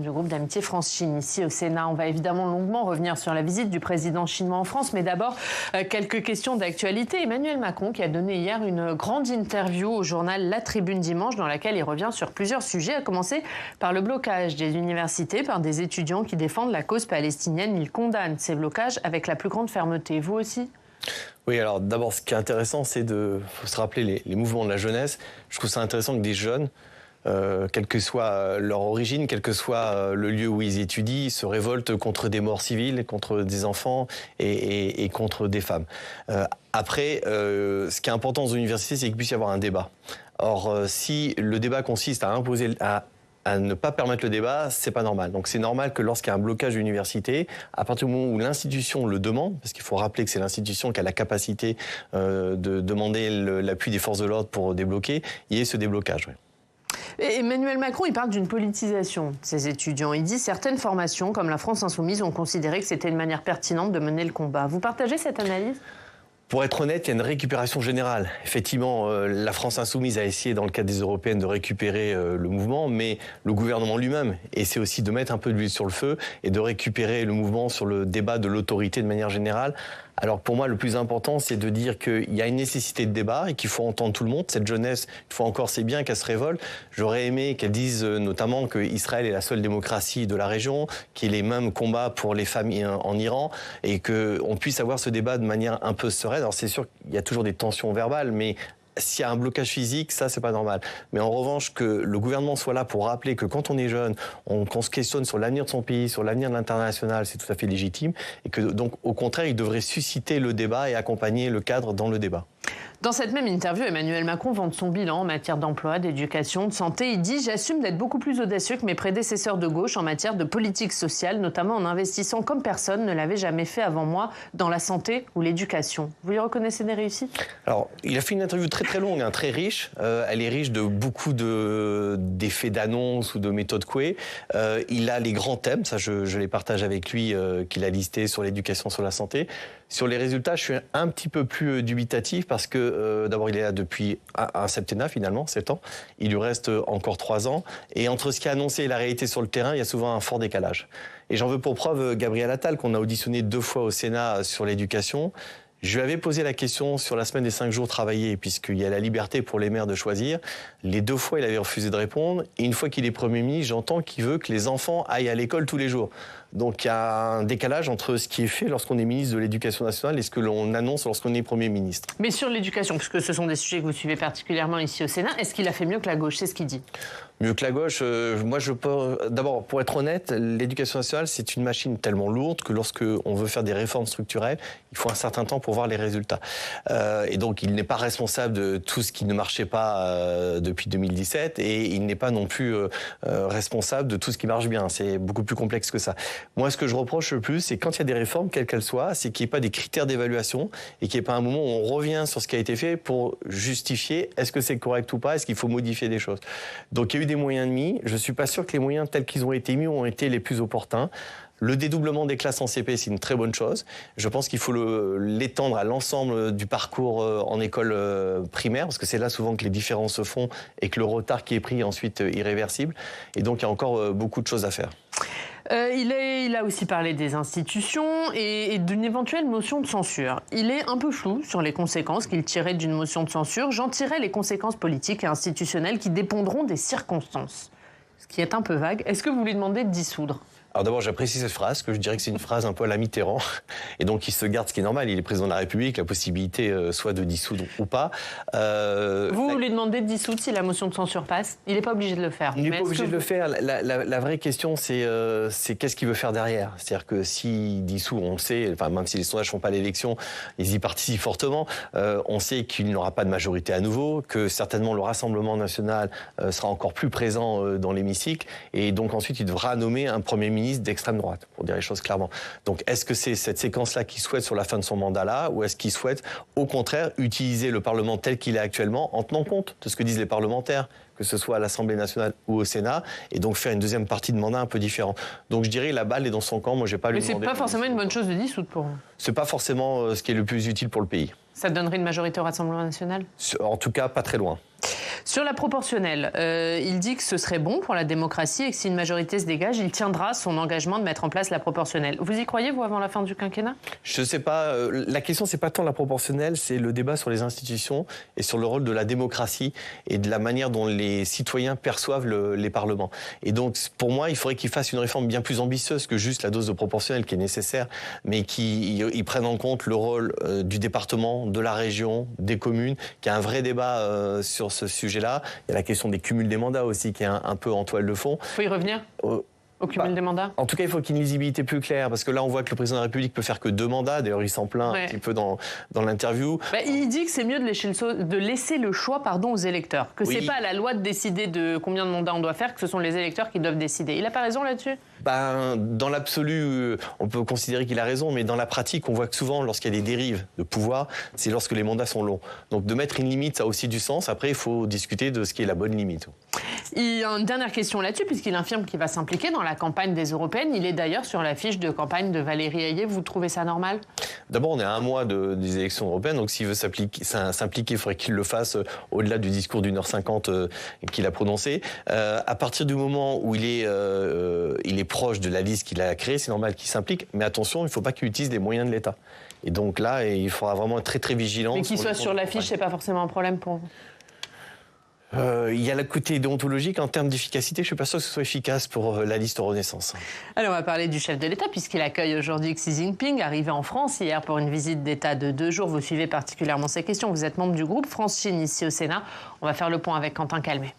du groupe d'amitié France-Chine ici au Sénat. On va évidemment longuement revenir sur la visite du président chinois en France, mais d'abord quelques questions d'actualité. Emmanuel Macron qui a donné hier une grande interview au journal La Tribune Dimanche dans laquelle il revient sur plusieurs sujets, à commencer par le blocage des universités par des étudiants qui défendent la cause palestinienne. Il condamne ces blocages avec la plus grande fermeté. Vous aussi ? Oui, alors d'abord, ce qui est intéressant, c'est faut se rappeler les mouvements de la jeunesse. Je trouve ça intéressant que des jeunes, quelle que soit leur origine, quel que soit le lieu où ils étudient, se révoltent contre des morts civiles, contre des enfants et contre des femmes. Après, ce qui est important aux universités, c'est qu'il puisse y avoir un débat. Or, si le débat consiste à imposer, à ne pas permettre le débat, c'est pas normal. Donc c'est normal que lorsqu'il y a un blocage d'université, à partir du moment où l'institution le demande, parce qu'il faut rappeler que c'est l'institution qui a la capacité de demander l'appui des forces de l'ordre pour débloquer, il y ait ce déblocage. Oui. Emmanuel Macron, il parle d'une politisation de ces étudiants. Il dit certaines formations, comme la France Insoumise, ont considéré que c'était une manière pertinente de mener le combat. Vous partagez cette analyse ? Pour être honnête, il y a une récupération générale. Effectivement, la France Insoumise a essayé, dans le cadre des Européennes, de récupérer le mouvement, mais le gouvernement lui-même essaie aussi de mettre un peu d'huile sur le feu et de récupérer le mouvement sur le débat de l'autorité de manière générale. Alors pour moi, le plus important, c'est de dire qu'il y a une nécessité de débat et qu'il faut entendre tout le monde. Cette jeunesse, une fois encore, c'est bien qu'elle se révolte. J'aurais aimé qu'elle dise notamment qu'Israël est la seule démocratie de la région, qu'il y ait les mêmes combats pour les familles en Iran et qu'on puisse avoir ce débat de manière un peu sereine. Alors c'est sûr qu'il y a toujours des tensions verbales, mais s'il y a un blocage physique, ça, c'est pas normal. Mais en revanche, que le gouvernement soit là pour rappeler que quand on est jeune, qu'on se questionne sur l'avenir de son pays, sur l'avenir de l'international, c'est tout à fait légitime. Et que donc, au contraire, il devrait susciter le débat et accompagner le cadre dans le débat. Dans cette même interview, Emmanuel Macron vante son bilan en matière d'emploi, d'éducation, de santé. Il dit « J'assume d'être beaucoup plus audacieux que mes prédécesseurs de gauche en matière de politique sociale, notamment en investissant comme personne ne l'avait jamais fait avant moi dans la santé ou l'éducation. » Vous lui reconnaissez des réussites ? Alors, il a fait une interview très longue, très riche. Elle est riche de beaucoup d'effets d'annonce ou de méthodes couées. Il a les grands thèmes, ça je les partage avec lui, qu'il a listés sur l'éducation, sur la santé. Sur les résultats, je suis un petit peu plus dubitatif parce que d'abord, il est là depuis un septennat finalement, 7 ans. Il lui reste encore 3 ans. Et entre ce qui est annoncé et la réalité sur le terrain, il y a souvent un fort décalage. Et j'en veux pour preuve Gabriel Attal, qu'on a auditionné 2 fois au Sénat sur l'éducation. Je lui avais posé la question sur la semaine des 5 jours travaillés, puisqu'il y a la liberté pour les maires de choisir. Les 2 fois, il avait refusé de répondre. Et une fois qu'il est Premier ministre, j'entends qu'il veut que les enfants aillent à l'école tous les jours. Donc il y a un décalage entre ce qui est fait lorsqu'on est ministre de l'Éducation nationale et ce que l'on annonce lorsqu'on est Premier ministre. Mais sur l'éducation, puisque ce sont des sujets que vous suivez particulièrement ici au Sénat, est-ce qu'il a fait mieux que la gauche ? C'est ce qu'il dit. Mieux que la gauche, moi je peux... D'abord, pour être honnête, l'éducation nationale, c'est une machine tellement lourde que lorsqu'on veut faire des réformes structurelles, il faut un certain temps pour voir les résultats. Et donc, il n'est pas responsable de tout ce qui ne marchait pas depuis 2017 et il n'est pas non plus responsable de tout ce qui marche bien. C'est beaucoup plus complexe que ça. Moi, ce que je reproche le plus, c'est quand il y a des réformes, quelles qu'elles soient, c'est qu'il n'y ait pas des critères d'évaluation et qu'il n'y ait pas un moment où on revient sur ce qui a été fait pour justifier est-ce que c'est correct ou pas, est-ce qu'il faut modifier des choses. Donc, il y a eu des moyens mis. Je ne suis pas sûr que les moyens tels qu'ils ont été mis ont été les plus opportuns. Le dédoublement des classes en CP, c'est une très bonne chose. Je pense qu'il faut l'étendre à l'ensemble du parcours en école primaire, parce que c'est là souvent que les différences se font et que le retard qui est pris est ensuite irréversible. Et donc, il y a encore beaucoup de choses à faire. Il a aussi parlé des institutions et d'une éventuelle motion de censure. Il est un peu flou sur les conséquences qu'il tirait d'une motion de censure. J'en tirais les conséquences politiques et institutionnelles qui dépendront des circonstances. Ce qui est un peu vague. Est-ce que vous lui demandez de dissoudre ? Alors d'abord, j'apprécie cette phrase, que je dirais que c'est une phrase un peu à la Mitterrand. Et donc, il se garde, ce qui est normal. Il est président de la République, la possibilité soit de dissoudre ou pas. Vous lui demandez de dissoudre si la motion de censure passe ? Il n'est pas obligé de le faire. Il n'est pas obligé de le faire. La vraie question, c'est qu'est-ce qu'il veut faire derrière ? C'est-à-dire que s'il dissout, on sait, enfin, même si les sondages ne font pas l'élection, ils y participent fortement. On sait qu'il n'aura pas de majorité à nouveau, que certainement le Rassemblement national sera encore plus présent dans l'hémicycle. Et donc ensuite, il devra nommer un Premier ministre d'extrême droite, pour dire les choses clairement. Donc, est-ce que c'est cette séquence-là qu'il souhaite sur la fin de son mandat-là, ou est-ce qu'il souhaite, au contraire, utiliser le Parlement tel qu'il est actuellement, en tenant compte de ce que disent les parlementaires, que ce soit à l'Assemblée nationale ou au Sénat, et donc faire une deuxième partie de mandat un peu différent. Donc, je dirais, la balle est dans son camp. Moi, je vais pas lui demander... Mais c'est pas forcément une bonne chose de dissoudre pour vous. C'est pas forcément ce qui est le plus utile pour le pays. Ça donnerait une majorité au Rassemblement national ? En tout cas, pas très loin. Sur la proportionnelle, il dit que ce serait bon pour la démocratie et que si une majorité se dégage, il tiendra son engagement de mettre en place la proportionnelle. Vous y croyez, vous, avant la fin du quinquennat? Je ne sais pas. La question, c'est pas tant la proportionnelle, c'est le débat sur les institutions et sur le rôle de la démocratie et de la manière dont les citoyens perçoivent les parlements. Et donc, pour moi, il faudrait qu'ils fassent une réforme bien plus ambitieuse que juste la dose de proportionnelle qui est nécessaire, mais qu'ils prennent en compte le rôle du département, de la région, des communes, qu'il y a un vrai débat sur ce sujet-là. Il y a la question des cumuls des mandats aussi qui est un peu en toile de fond. Il faut y revenir au cumul des mandats? En tout cas, il faut qu'il y ait une lisibilité plus claire, parce que là, on voit que le président de la République peut faire que 2 mandats. D'ailleurs, il s'en plaint un petit peu dans l'interview. Il dit que c'est mieux de laisser le choix aux électeurs, que c'est pas à la loi de décider de combien de mandats on doit faire, que ce sont les électeurs qui doivent décider. Il n'a pas raison là-dessus? Dans l'absolu, on peut considérer qu'il a raison, mais dans la pratique, on voit que souvent, lorsqu'il y a des dérives de pouvoir, c'est lorsque les mandats sont longs. Donc de mettre une limite, ça a aussi du sens. Après, il faut discuter de ce qui est la bonne limite. Il y a une dernière question là-dessus, puisqu'il affirme qu'il va s'impliquer dans la campagne des européennes. Il est d'ailleurs sur la fiche de campagne de Valérie Hayé. Vous trouvez ça normal? D'abord, on est à 1 mois des élections européennes, donc s'il veut s'impliquer, il faudrait qu'il le fasse au-delà du discours d'1h50 qu'il a prononcé. À partir du moment où il est proche de la liste qu'il a créée, c'est normal qu'il s'implique, mais attention, il ne faut pas qu'il utilise les moyens de l'État. Et donc là, il faudra vraiment être très très vigilant. Mais qu'il soit sur l'affiche, c'est pas forcément un problème pour vous? Il y a le côté déontologique. En termes d'efficacité, je ne suis pas sûr que ce soit efficace pour la liste Renaissance. Alors, on va parler du chef de l'État, puisqu'il accueille aujourd'hui Xi Jinping, arrivé en France hier pour une visite d'État de 2 jours. Vous suivez particulièrement ces questions. Vous êtes membre du groupe France-Chine ici au Sénat. On va faire le point avec Quentin Calmet.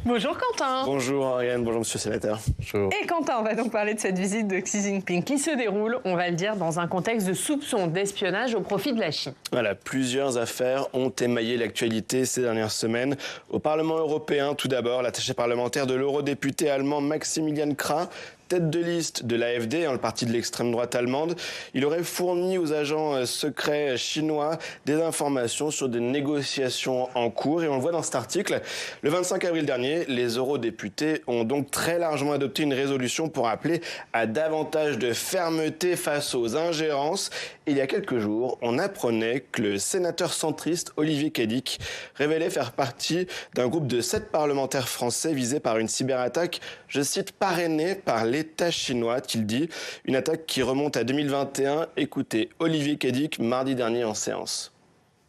Bonjour Quentin. Bonjour Ariane, bonjour Monsieur le Sénateur. Bonjour. Et Quentin, on va donc parler de cette visite de Xi Jinping qui se déroule, on va le dire, dans un contexte de soupçons d'espionnage au profit de la Chine. Voilà, plusieurs affaires ont émaillé l'actualité ces dernières semaines. Au Parlement européen, tout d'abord, l'attaché parlementaire de l'eurodéputé allemand Maximilian Krah, tête de liste de l'AfD, le parti de l'extrême droite allemande, il aurait fourni aux agents secrets chinois des informations sur des négociations en cours. Et on le voit dans cet article. Le 25 avril dernier, les eurodéputés ont donc très largement adopté une résolution pour appeler à davantage de fermeté face aux ingérences. Et il y a quelques jours, on apprenait que le sénateur centriste Olivier Cadic révélait faire partie d'un groupe de 7 parlementaires français visés par une cyberattaque, je cite, parrainée par l'État chinois, a-t-il dit. Une attaque qui remonte à 2021. Écoutez Olivier Cadic mardi dernier en séance.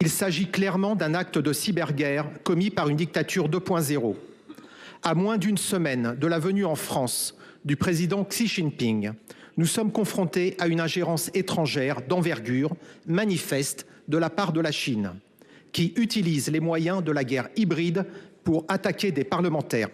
Il s'agit clairement d'un acte de cyberguerre commis par une dictature 2.0. À moins d'une semaine de la venue en France du président Xi Jinping, nous sommes confrontés à une ingérence étrangère d'envergure manifeste de la part de la Chine, qui utilise les moyens de la guerre hybride pour attaquer des parlementaires.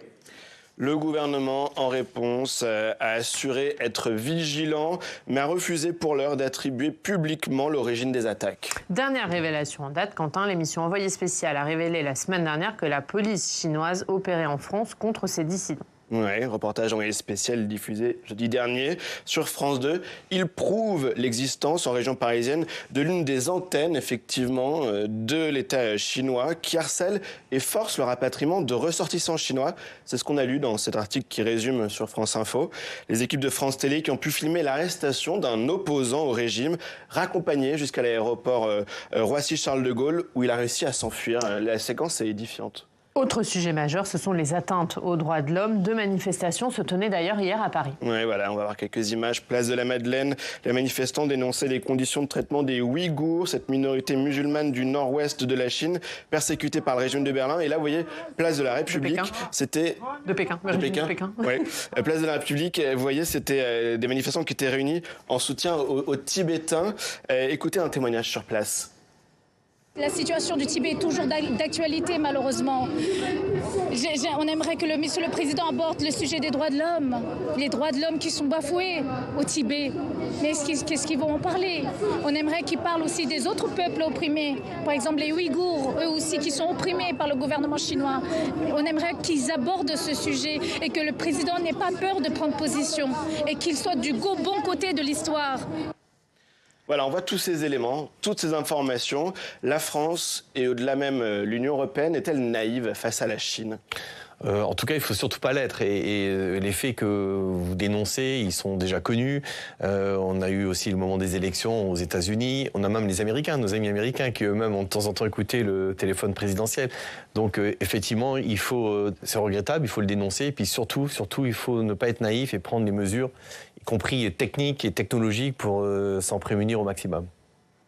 Le gouvernement, en réponse, a assuré être vigilant, mais a refusé pour l'heure d'attribuer publiquement l'origine des attaques. Dernière révélation en date, Quentin, l'émission Envoyé spécial a révélé la semaine dernière que la police chinoise opérait en France contre ces dissidents. Oui, reportage envoyé spécial diffusé jeudi dernier sur France 2. Il prouve l'existence en région parisienne de l'une des antennes, effectivement, de l'État chinois qui harcèle et force le rapatriement de ressortissants chinois. C'est ce qu'on a lu dans cet article qui résume sur France Info. Les équipes de France Télé qui ont pu filmer l'arrestation d'un opposant au régime, raccompagné jusqu'à l'aéroport Roissy-Charles de Gaulle, où il a réussi à s'enfuir. La séquence est édifiante. Autre sujet majeur, ce sont les atteintes aux droits de l'homme. 2 manifestations se tenaient d'ailleurs hier à Paris. Oui, voilà, on va voir quelques images. Place de la Madeleine, les manifestants dénonçaient les conditions de traitement des Ouïghours, cette minorité musulmane du nord-ouest de la Chine, persécutée par le régime de Berlin. Et là, vous voyez, place de la République, c'était... De Pékin. De Pékin. Oui. Place de la République, vous voyez, c'était des manifestants qui étaient réunis en soutien aux Tibétains. Écoutez un témoignage sur place. La situation du Tibet est toujours d'actualité, malheureusement. On aimerait que Monsieur le Président aborde le sujet des droits de l'homme. Les droits de l'homme qui sont bafoués au Tibet. Mais qu'est-ce qu'ils vont en parler? On aimerait qu'ils parlent aussi des autres peuples opprimés. Par exemple, les Ouïghours, eux aussi, qui sont opprimés par le gouvernement chinois. On aimerait qu'ils abordent ce sujet et que le Président n'ait pas peur de prendre position et qu'il soit du bon côté de l'histoire. Voilà, on voit tous ces éléments, toutes ces informations. La France et au-delà même l'Union européenne est-elle naïve face à la Chine? En tout cas, il ne faut surtout pas l'être. Et les faits que vous dénoncez, ils sont déjà connus. On a eu aussi le moment des élections aux États-Unis. On a même les Américains, nos amis américains, qui eux-mêmes ont de temps en temps écouté le téléphone présidentiel. Donc effectivement, c'est regrettable, il faut le dénoncer. Et puis surtout, il faut ne pas être naïf et prendre les mesures, y compris techniques et technologiques, pour s'en prémunir au maximum.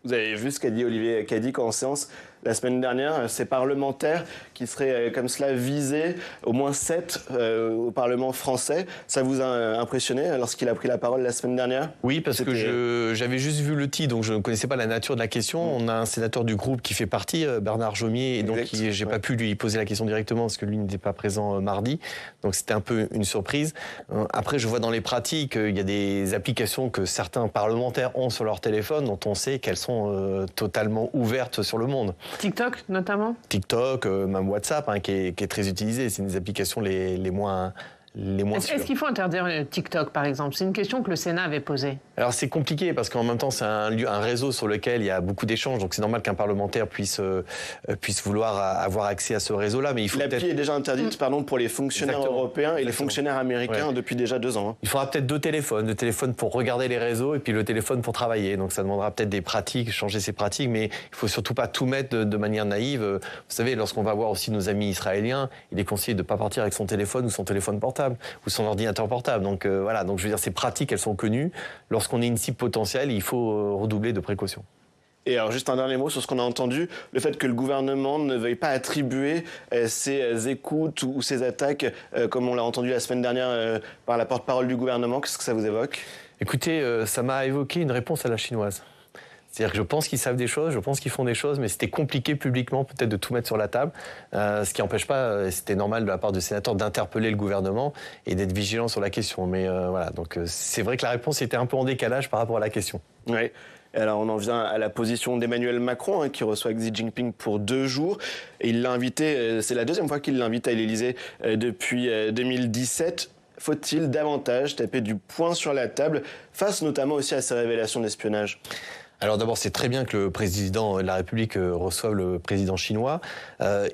Vous avez vu ce qu'a dit Olivier Cadic en séance la semaine dernière, ces parlementaires qui seraient comme cela visés, au moins 7 au Parlement français. Ça vous a impressionné lorsqu'il a pris la parole la semaine dernière? Oui, parce que j'avais juste vu le titre, donc je ne connaissais pas la nature de la question. On a un sénateur du groupe qui fait partie, Bernard Jomier, et donc j'ai pas pu lui poser la question directement parce que lui n'était pas présent mardi. Donc c'était un peu une surprise. Après, je vois dans les pratiques, il y a des applications que certains parlementaires ont sur leur téléphone dont on sait qu'elles sont totalement ouvertes sur le monde. TikTok, notamment? TikTok, même WhatsApp, qui est très utilisé. C'est une des applications les moins sûres. Est-ce qu'il faut interdire TikTok, par exemple? C'est une question que le Sénat avait posée. Alors c'est compliqué parce qu'en même temps c'est un réseau sur lequel il y a beaucoup d'échanges, donc c'est normal qu'un parlementaire puisse vouloir avoir accès à ce réseau-là, mais il faut l'appli est déjà interdite, pour les fonctionnaires européens et les fonctionnaires américains depuis déjà 2 ans. Il faudra peut-être 2 téléphones, le téléphone pour regarder les réseaux et puis le téléphone pour travailler. Donc ça demandera peut-être des pratiques, changer ces pratiques, mais il faut surtout pas tout mettre de manière naïve. Vous savez, lorsqu'on va voir aussi nos amis israéliens, il est conseillé de pas partir avec son téléphone ou son téléphone portable ou son ordinateur portable. Donc voilà, donc je veux dire, ces pratiques, elles sont connues. Lorsqu'on est une cible potentielle, il faut redoubler de précautions. Et alors juste un dernier mot sur ce qu'on a entendu, le fait que le gouvernement ne veuille pas attribuer ces écoutes ou ces attaques, comme on l'a entendu la semaine dernière par la porte-parole du gouvernement, qu'est-ce que ça vous évoque? Écoutez, ça m'a évoqué une réponse à la chinoise. C'est-à-dire que je pense qu'ils savent des choses, je pense qu'ils font des choses, mais c'était compliqué publiquement peut-être de tout mettre sur la table, ce qui n'empêche pas, c'était normal de la part du sénateur d'interpeller le gouvernement et d'être vigilant sur la question. Mais voilà, donc c'est vrai que la réponse était un peu en décalage par rapport à la question. Oui. Alors on en vient à la position d'Emmanuel Macron, qui reçoit Xi Jinping pour 2 jours. Et il l'a invité, c'est la 2e fois qu'il l'invite à l'Élysée depuis 2017. Faut-il davantage taper du poing sur la table, face notamment aussi à ces révélations d'espionnage? Alors d'abord, c'est très bien que le président de la République reçoive le président chinois.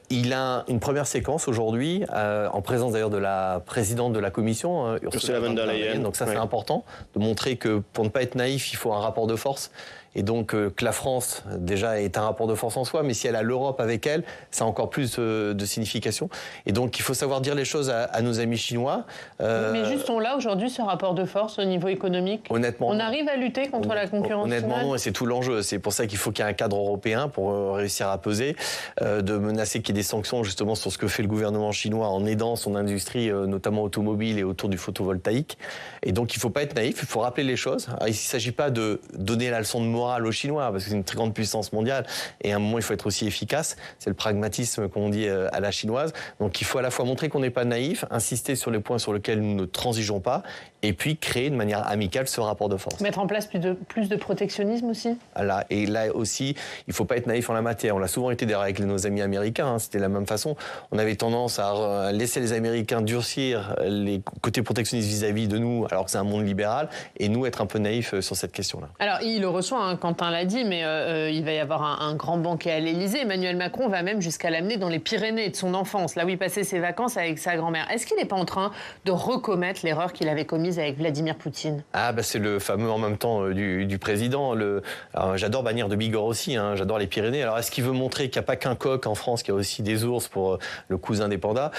Il a une première séquence aujourd'hui, en présence d'ailleurs de la présidente de la commission, Ursula von der Leyen. Donc ça, c'est important de montrer que pour ne pas être naïf, il faut un rapport de force. Et donc que la France, déjà, est un rapport de force en soi, mais si elle a l'Europe avec elle, ça a encore plus de signification. Et donc il faut savoir dire les choses à nos amis chinois. Mais juste, on l'a aujourd'hui, ce rapport de force au niveau économique? Honnêtement, on arrive à lutter contre la concurrence honnêtement, chinoise? non, et c'est tout l'enjeu. C'est pour ça qu'il faut qu'il y ait un cadre européen pour réussir à peser, de menacer qu'il y ait des sanctions justement sur ce que fait le gouvernement chinois en aidant son industrie, notamment automobile et autour du photovoltaïque. Et donc il ne faut pas être naïf, il faut rappeler les choses. Alors, il ne s'agit pas de donner la leçon de morale aux Chinois, parce que c'est une très grande puissance mondiale, et à un moment il faut être aussi efficace. C'est le pragmatisme qu'on dit à la chinoise. Donc il faut à la fois montrer qu'on n'est pas naïf, insister sur les points sur lesquels nous ne transigeons pas, et puis créer de manière amicale ce rapport de force. Mettre en place plus de protectionnisme aussi? Voilà. Et là aussi, il ne faut pas être naïf en la matière. On l'a souvent été d'ailleurs avec nos amis américains, c'était la même façon. On avait tendance à laisser les Américains durcir les côtés protectionnistes vis-à-vis de nous, alors que c'est un monde libéral, et nous être un peu naïfs sur cette question-là. Alors il le reçoit, Quentin l'a dit, mais il va y avoir un grand banquet à l'Élysée. Emmanuel Macron va même jusqu'à l'amener dans les Pyrénées de son enfance, là où il passait ses vacances avec sa grand-mère. Est-ce qu'il n'est pas en train de recommettre l'erreur qu'il avait commise avec Vladimir Poutine? C'est le fameux en même temps du président. Alors, j'adore Bagnères de Bigorre aussi, j'adore les Pyrénées. Alors est-ce qu'il veut montrer qu'il n'y a pas qu'un coq en France, qu'il y a aussi des ours pour le cousin des pandas,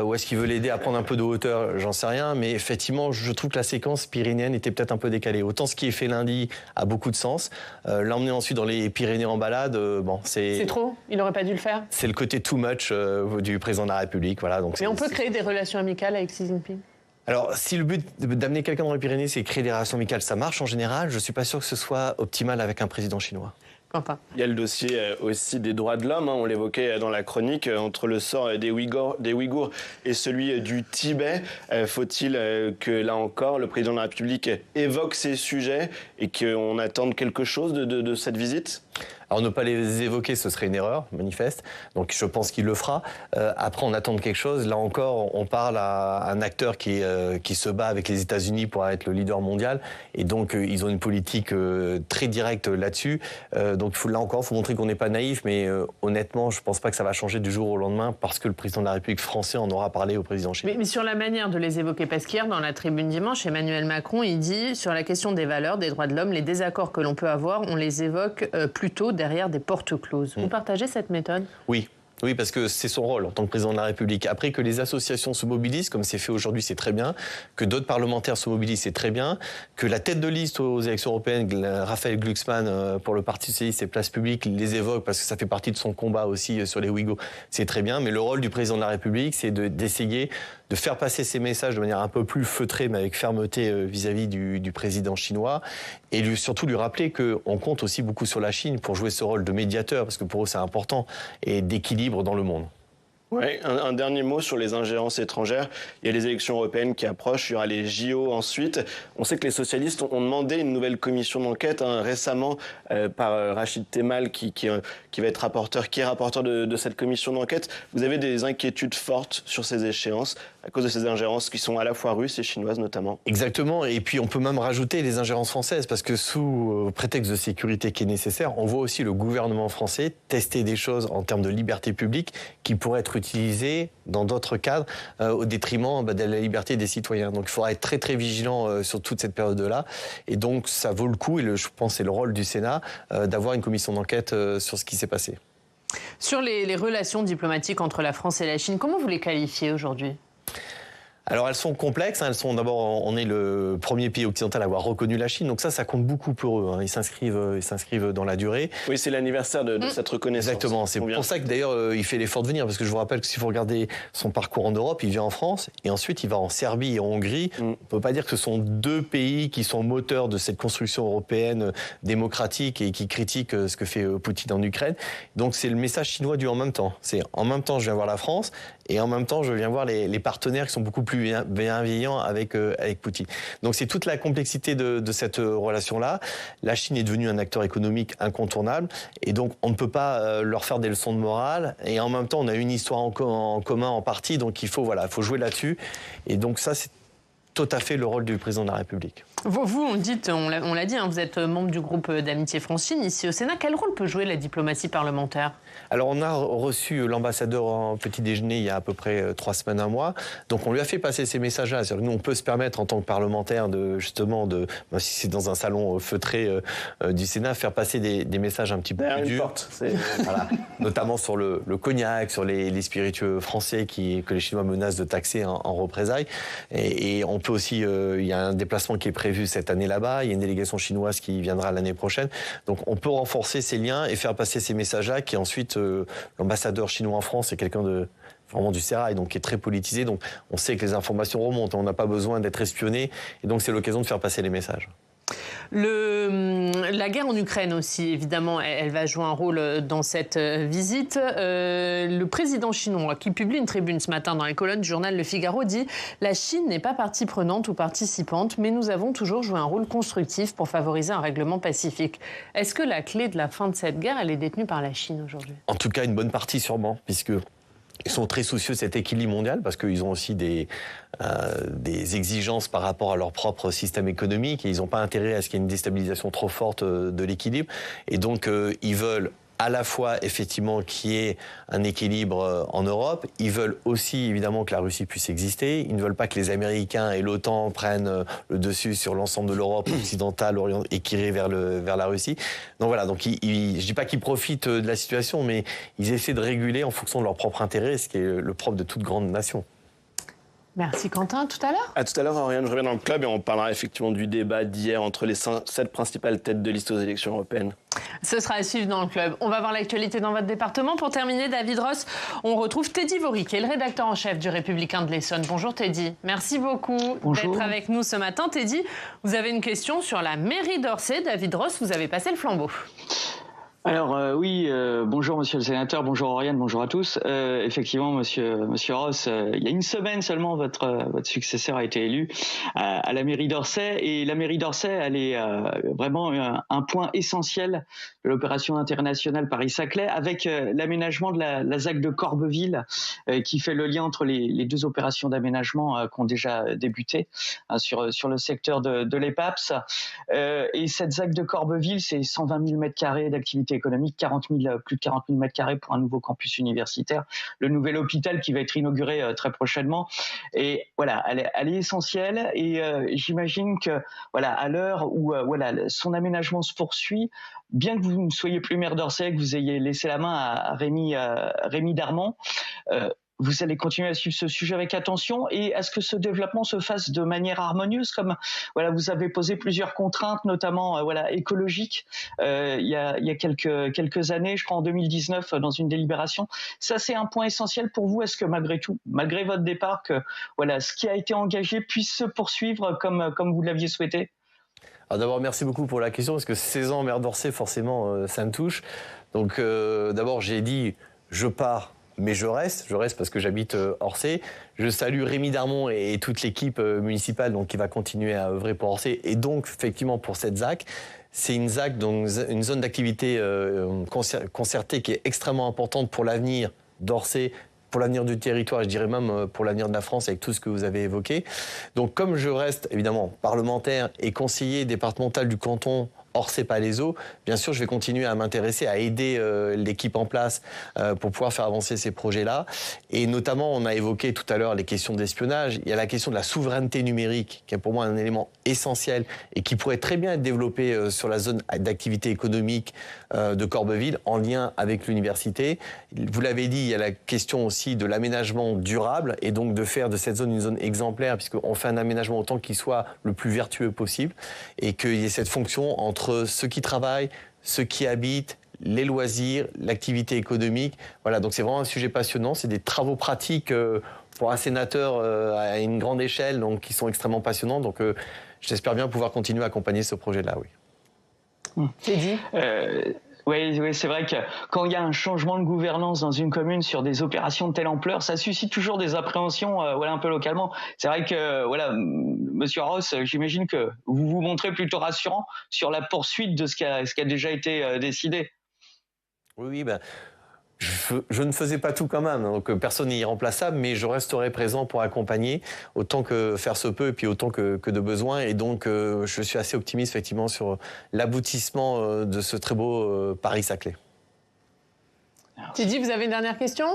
ou est-ce qu'il veut l'aider à prendre un peu de hauteur? J'en sais rien, mais effectivement, je trouve que la séquence pyrénéenne était peut-être un peu décalée. Autant ce qui est fait lundi a beaucoup de sens. L'emmener ensuite dans les Pyrénées en balade, c'est trop? Il n'aurait pas dû le faire? C'est le côté too much du président de la République. Voilà, donc mais on peut créer des relations amicales avec Xi Jinping? Alors, si le but d'amener quelqu'un dans les Pyrénées, c'est créer des relations amicales, ça marche en général. Je ne suis pas sûr que ce soit optimal avec un président chinois. Quentin. Il y a le dossier aussi des droits de l'homme, on l'évoquait dans la chronique, entre le sort des Ouïghours et celui du Tibet. Faut-il que, là encore, le président de la République évoque ces sujets et qu'on attende quelque chose de cette visite? Alors ne pas les évoquer, ce serait une erreur manifeste. Donc je pense qu'il le fera. Après, on attend quelque chose. Là encore, on parle à un acteur qui se bat avec les États-Unis pour être le leader mondial. Et donc, ils ont une politique très directe là-dessus. Donc là encore, il faut montrer qu'on n'est pas naïf. Mais honnêtement, je ne pense pas que ça va changer du jour au lendemain parce que le président de la République français en aura parlé au président chinois. Mais sur la manière de les évoquer, parce qu'hier, dans la tribune dimanche, Emmanuel Macron, il dit sur la question des valeurs, des droits de l'homme, les désaccords que l'on peut avoir, on les évoque plutôt derrière des portes closes. Vous partagez cette méthode ? Oui. Oui, parce que c'est son rôle en tant que président de la République. Après, que les associations se mobilisent, comme c'est fait aujourd'hui, c'est très bien. Que d'autres parlementaires se mobilisent, c'est très bien. Que la tête de liste aux élections européennes, Raphaël Glucksmann, pour le Parti socialiste et Place Publique, les évoque parce que ça fait partie de son combat aussi sur les Ouïghours, c'est très bien. Mais le rôle du président de la République, c'est d'essayer de faire passer ces messages de manière un peu plus feutrée, mais avec fermeté vis-à-vis du président chinois. Et surtout lui rappeler qu'on compte aussi beaucoup sur la Chine pour jouer ce rôle de médiateur, parce que pour eux c'est important, et d'équilibre dans le monde. Ouais, un dernier mot sur les ingérences étrangères. Il y a les élections européennes qui approchent, il y aura les JO ensuite. On sait que les socialistes ont demandé une nouvelle commission d'enquête récemment par Rachid Temal qui va être rapporteur de cette commission d'enquête. Vous avez des inquiétudes fortes sur ces échéances à cause de ces ingérences qui sont à la fois russes et chinoises notamment. Exactement, et puis on peut même rajouter les ingérences françaises parce que sous prétexte de sécurité qui est nécessaire, on voit aussi le gouvernement français tester des choses en termes de liberté publique qui pourraient être utilisées dans d'autres cadres au détriment de la liberté des citoyens. Donc il faudra être très très vigilant sur toute cette période-là, et donc ça vaut le coup, et je pense que c'est le rôle du Sénat d'avoir une commission d'enquête sur ce qui s'est passé. Sur les relations diplomatiques entre la France et la Chine, comment vous les qualifiez aujourd'hui ? Alors elles sont complexes, elles sont d'abord, on est le premier pays occidental à avoir reconnu la Chine, donc ça compte beaucoup pour eux, ils s'inscrivent dans la durée. Oui, c'est l'anniversaire de cette reconnaissance. Exactement, c'est pour ça que d'ailleurs il fait l'effort de venir, parce que je vous rappelle que si vous regardez son parcours en Europe, il vient en France, et ensuite il va en Serbie et en Hongrie. On ne peut pas dire que ce sont deux pays qui sont moteurs de cette construction européenne démocratique et qui critiquent ce que fait Poutine en Ukraine. Donc c'est le message chinois du en même temps. C'est en même temps je viens voir la France, et en même temps je viens voir les partenaires qui sont beaucoup plus bienveillant avec Poutine. Donc c'est toute la complexité de cette relation-là. La Chine est devenue un acteur économique incontournable, et donc on ne peut pas leur faire des leçons de morale, et en même temps on a une histoire en commun en partie, donc il faut jouer là-dessus, et donc ça c'est tout à fait le rôle du président de la République. Vous, on l'a dit, vous êtes membre du groupe d'amitié France-Chine ici au Sénat. Quel rôle peut jouer la diplomatie parlementaire ? Alors, on a reçu l'ambassadeur en petit déjeuner il y a à peu près 3 semaines, un mois. Donc, on lui a fait passer ces messages-là. C'est-à-dire que nous, on peut se permettre, en tant que parlementaire, même si c'est dans un salon feutré du Sénat, faire passer des messages un petit peu plus durs. Voilà. Notamment sur le cognac, sur les spiritueux français que les Chinois menacent de taxer en représailles. Et on peut aussi, il y a un déplacement qui est prévu cette année là-bas, il y a une délégation chinoise qui viendra l'année prochaine. Donc on peut renforcer ces liens et faire passer ces messages-là, qui ensuite, l'ambassadeur chinois en France est quelqu'un vraiment du sérail, donc qui est très politisé, donc on sait que les informations remontent, on n'a pas besoin d'être espionné, et donc c'est l'occasion de faire passer les messages. La guerre en Ukraine aussi, évidemment, elle va jouer un rôle dans cette visite. Le président chinois, qui publie une tribune ce matin dans les colonnes du journal Le Figaro, dit « La Chine n'est pas partie prenante ou participante, mais nous avons toujours joué un rôle constructif pour favoriser un règlement pacifique ». Est-ce que la clé de la fin de cette guerre, elle est détenue par la Chine aujourd'hui ? En tout cas, une bonne partie sûrement, puisque ils sont très soucieux de cet équilibre mondial, parce qu'ils ont aussi des exigences par rapport à leur propre système économique, et ils n'ont pas intérêt à ce qu'il y ait une déstabilisation trop forte de l'équilibre. Et donc, ils veulent à la fois, effectivement, qu'il y ait un équilibre en Europe. Ils veulent aussi, évidemment, que la Russie puisse exister. Ils ne veulent pas que les Américains et l'OTAN prennent le dessus sur l'ensemble de l'Europe occidentale et qu'ils aillent vers la Russie. Donc voilà, je ne dis pas qu'ils profitent de la situation, mais ils essaient de réguler en fonction de leur propre intérêt, ce qui est le propre de toute grande nation. Merci Quentin, tout à l'heure. À tout à l'heure, Ariane, je reviens dans le club et on parlera effectivement du débat d'hier entre les 7 principales têtes de liste aux élections européennes. Ce sera à suivre dans le club. On va voir l'actualité dans votre département. Pour terminer, David Ross, on retrouve Teddy Vory, qui est le rédacteur en chef du Républicain de l'Essonne. Bonjour Teddy. Merci beaucoup d'être avec nous ce matin. Teddy, vous avez une question sur la mairie d'Orsay. David Ross, vous avez passé le flambeau. Alors oui, bonjour Monsieur le Sénateur, bonjour Oriane, bonjour à tous. Effectivement, Monsieur Ross, il y a une semaine seulement, votre successeur a été élu à la mairie d'Orsay, et la mairie d'Orsay, elle est vraiment un point essentiel de l'opération internationale Paris-Saclay, avec l'aménagement de la ZAC de Corbeville, qui fait le lien entre les deux opérations d'aménagement qui ont déjà débuté sur le secteur de l'EPAPS. Et cette ZAC de Corbeville, c'est 120 000 m² d'activité économique, plus de 40 000 m² pour un nouveau campus universitaire, le nouvel hôpital qui va être inauguré très prochainement. Et voilà, elle est essentielle, et j'imagine que voilà, à l'heure où son aménagement se poursuit, bien que vous ne soyez plus maire d'Orsay, que vous ayez laissé la main à Rémi Darmon, vous allez continuer à suivre ce sujet avec attention, et à ce que ce développement se fasse de manière harmonieuse, comme vous avez posé plusieurs contraintes, notamment écologiques, il y a quelques années, je crois en 2019, dans une délibération. Ça, c'est un point essentiel pour vous. Est-ce que malgré tout, malgré votre départ, que ce qui a été engagé puisse se poursuivre comme vous l'aviez souhaité? Alors d'abord, merci beaucoup pour la question, parce que 16 ans maire d'Orsay, forcément, ça me touche. Donc d'abord, j'ai dit, je pars, mais je reste parce que j'habite Orsay. Je salue Rémi Darmon et toute l'équipe municipale qui va continuer à œuvrer pour Orsay, et donc effectivement pour cette ZAC. C'est une ZAC, donc une zone d'activité concertée qui est extrêmement importante pour l'avenir d'Orsay, pour l'avenir du territoire, je dirais même pour l'avenir de la France, avec tout ce que vous avez évoqué. Donc comme je reste évidemment parlementaire et conseiller départemental du canton Orsay-Palaiseau, bien sûr, je vais continuer à m'intéresser, à aider l'équipe en place pour pouvoir faire avancer ces projets-là. Et notamment, on a évoqué tout à l'heure les questions d'espionnage. Il y a la question de la souveraineté numérique, qui est pour moi un élément essentiel et qui pourrait très bien être développé sur la zone d'activité économique de Corbeville, en lien avec l'université. Vous l'avez dit, il y a la question aussi de l'aménagement durable, et donc de faire de cette zone une zone exemplaire, puisqu'on fait un aménagement autant qu'il soit le plus vertueux possible, et qu'il y ait cette fonction entre ceux qui travaillent, ceux qui habitent, les loisirs, l'activité économique. Voilà, donc c'est vraiment un sujet passionnant. C'est des travaux pratiques pour un sénateur à une grande échelle, donc qui sont extrêmement passionnants. Donc j'espère bien pouvoir continuer à accompagner ce projet-là, oui. C'est dit. Oui, c'est vrai que quand il y a un changement de gouvernance dans une commune sur des opérations de telle ampleur, ça suscite toujours des appréhensions un peu localement. C'est vrai que Monsieur Ross, j'imagine que vous vous montrez plutôt rassurant sur la poursuite de ce qui a déjà été décidé. Oui, je ne faisais pas tout quand même, donc personne n'est irremplaçable, mais je resterai présent pour accompagner autant que faire se peut, et puis autant que de besoin. Et donc je suis assez optimiste effectivement sur l'aboutissement de ce très beau Paris-Saclay. Teddy, vous avez une dernière question ?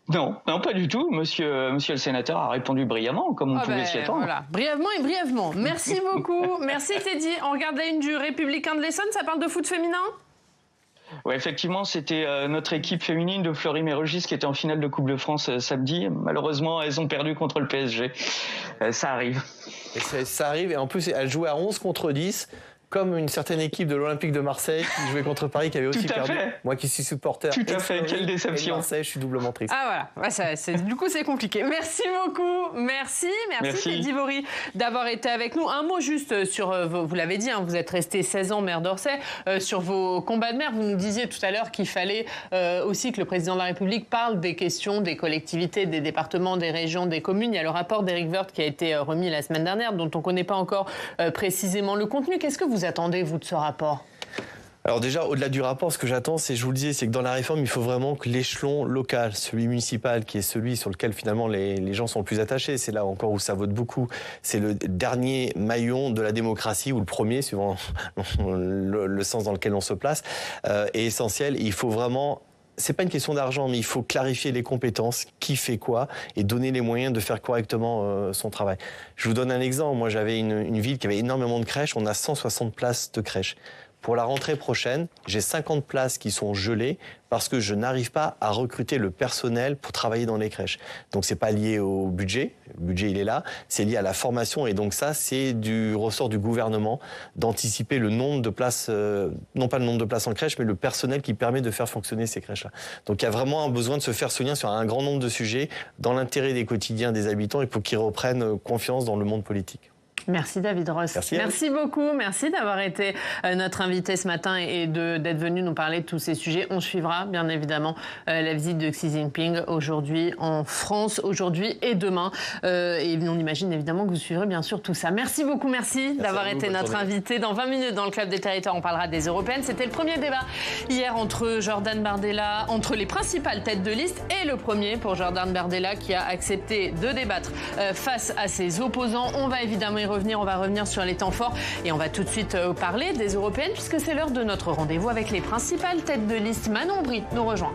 Non, pas du tout. Monsieur le sénateur a répondu brillamment, comme on pouvait s'y attendre. Voilà, brièvement et brièvement. Merci beaucoup. Merci Teddy. On regarde la une du Républicain de l'Essonne, ça parle de foot féminin ? Oui, effectivement, c'était notre équipe féminine de Fleury-Mérogis qui était en finale de Coupe de France samedi. Malheureusement, elles ont perdu contre le PSG. Ça arrive. Ça arrive, et en plus, elles jouaient à 11 contre 10. Comme une certaine équipe de l'Olympique de Marseille qui jouait contre Paris, qui avait aussi perdu. Moi qui suis supporter. Tout à fait, quelle déception. Marseille, je suis doublement triste. Ah voilà, du coup c'est compliqué. Merci beaucoup. Merci. Teddy Vaury d'avoir été avec nous. Un mot juste sur, vous l'avez dit, vous êtes resté 16 ans maire d'Orsay, sur vos combats de maire. Vous nous disiez tout à l'heure qu'il fallait aussi que le président de la République parle des questions des collectivités, des départements, des régions, des communes. Il y a le rapport d'Éric Woerth qui a été remis la semaine dernière, dont on ne connaît pas encore précisément le contenu. Qu'est-ce que vous attendez, vous, de ce rapport ? Alors déjà, au-delà du rapport, ce que j'attends, je vous le disais, c'est que dans la réforme, il faut vraiment que l'échelon local, celui municipal, qui est celui sur lequel finalement les gens sont le plus attachés, c'est là encore où ça vote beaucoup, c'est le dernier maillon de la démocratie, ou le premier, suivant le sens dans lequel on se place, est essentiel. Il faut vraiment... C'est pas une question d'argent, mais il faut clarifier les compétences, qui fait quoi, et donner les moyens de faire correctement son travail. Je vous donne un exemple. Moi, j'avais une ville qui avait énormément de crèches. On a 160 places de crèches. Pour la rentrée prochaine, j'ai 50 places qui sont gelées parce que je n'arrive pas à recruter le personnel pour travailler dans les crèches. Donc c'est pas lié au budget, le budget il est là, c'est lié à la formation, et donc ça c'est du ressort du gouvernement d'anticiper le nombre de places, non pas le nombre de places en crèche, mais le personnel qui permet de faire fonctionner ces crèches-là. Donc il y a vraiment un besoin de se faire ce lien sur un grand nombre de sujets dans l'intérêt des quotidiens des habitants et pour qu'ils reprennent confiance dans le monde politique. Merci David Ross. Merci beaucoup. Merci d'avoir été notre invité ce matin et d'être venu nous parler de tous ces sujets. On suivra bien évidemment la visite de Xi Jinping aujourd'hui en France, aujourd'hui et demain. Et on imagine évidemment que vous suivrez bien sûr tout ça. Merci beaucoup. Merci d'avoir été notre invité. Dans 20 minutes dans le Club des Territoires, on parlera des Européennes. C'était le premier débat hier entre Jordan Bardella, entre les principales têtes de liste, et le premier pour Jordan Bardella qui a accepté de débattre face à ses opposants. On va évidemment y revenir, on va revenir sur les temps forts et on va tout de suite parler des Européennes puisque c'est l'heure de notre rendez-vous avec les principales têtes de liste. Manon Bry nous rejoint.